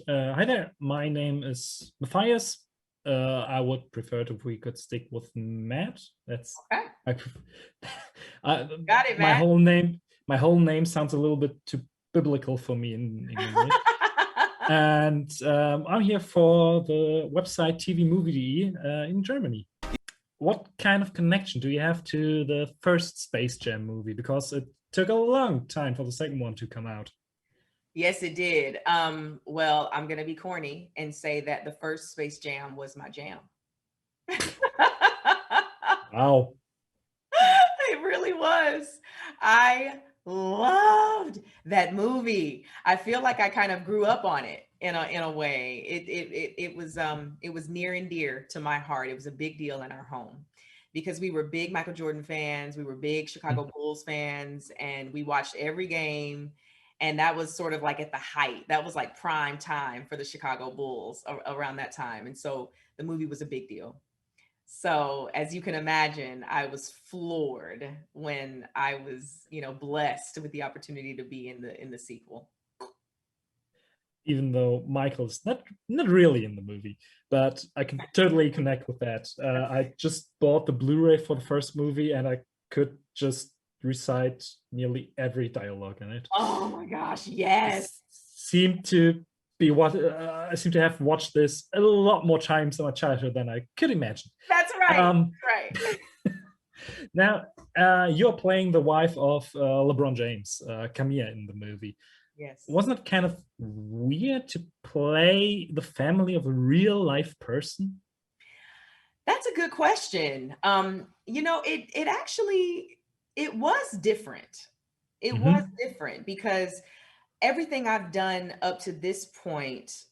Hi there, my name is Matthias. I would prefer if we could stick with Matt. That's Okay. I, Got it, my Matt. whole name. My whole name sounds a little bit too biblical for me in English. And I'm here for the website TV Movie in Germany. What kind of connection do you have to the first Space Jam movie? Because it took a long time for the second one to come out. Yes, it did. Well, I'm gonna be corny and say that the first Space Jam was my jam. Wow. It really was. I loved that movie. I feel like I kind of grew up on it in a way. It was near and dear to my heart. It was a big deal in our home because we were big Michael Jordan fans, we were big Chicago Bulls fans, and we watched every game. And that was sort of like at the height. That was like prime time for the Chicago Bulls around that time. And so the movie was a big deal. So, as you can imagine, I was floored when I was, blessed with the opportunity to be in the sequel. Even though Michael's not really in the movie, but I can totally connect with that. I just bought the Blu-ray for the first movie, and I could just recite nearly every dialogue in it. Oh my gosh, yes. Seemed to be what I seem to have watched this a lot more times in my childhood than I could imagine. That's right. Um, Right. Now, you're playing the wife of LeBron James, Camilla, in the movie. Yes. Wasn't it kind of weird to play the family of a real life person? That's a good question. It actually it was different. It was Mm-hmm. different because everything I've done up to this point,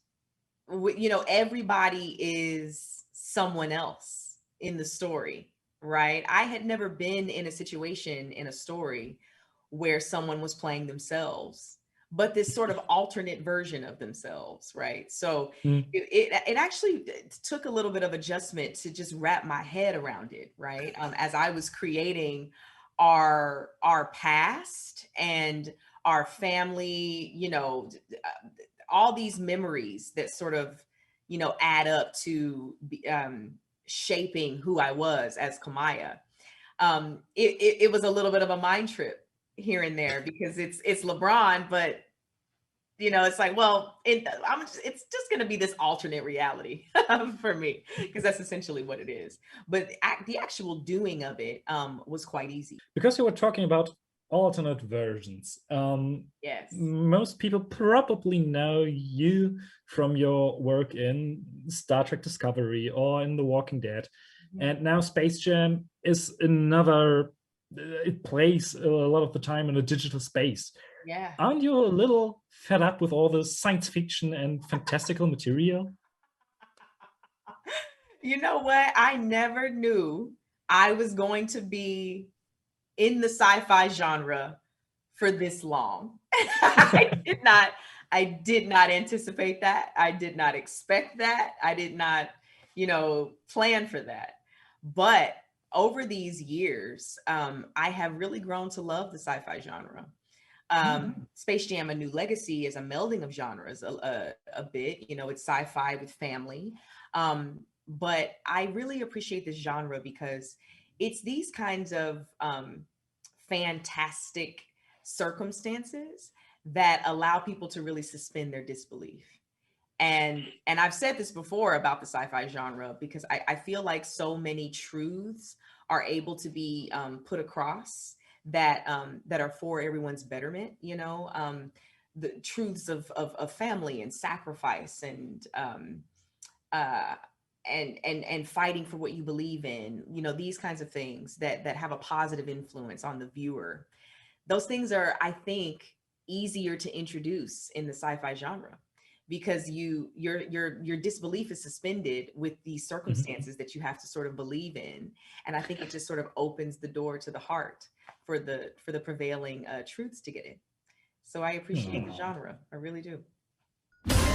everybody is someone else in the story, right? I had never been in a situation in a story where someone was playing themselves, but this sort of alternate version of themselves, right? So it actually took a little bit of adjustment to just wrap my head around it, right? As I was creating our past and our family, all these memories that sort of, add up to shaping who I was as Kamaya. It was a little bit of a mind trip here and there because it's LeBron, but it's like, well, it's just going to be this alternate reality for me because that's essentially what it is. But the actual doing of it was quite easy. Because you were talking about alternate versions, Yes. most people probably know you from your work in Star Trek Discovery or in The Walking Dead. Mhm. And now Space Jam is another, it plays a lot of the time in a digital space. Yeah. Aren't you a little fed up with all the science fiction and fantastical material? You know what? I never knew I was going to be in the sci-fi genre for this long. I did not anticipate that. I did not expect that. I did not, plan for that. But over these years, I have really grown to love the sci-fi genre. Space Jam: A New Legacy is a melding of genres a bit. It's sci-fi with family. But I really appreciate this genre because it's these kinds of fantastic circumstances that allow people to really suspend their disbelief. And I've said this before about the sci-fi genre because I feel like so many truths are able to be put across that are for everyone's betterment. The truths of family and sacrifice uh, and fighting for what you believe in. These kinds of things that have a positive influence on the viewer. Those things are, I think, easier to introduce in the sci-fi genre because your disbelief is suspended with these Mhm. circumstances that you have to sort of believe in, and I think it just sort of opens the door to the heart for the prevailing truths to get in. So I appreciate the Aw. genre. I really do.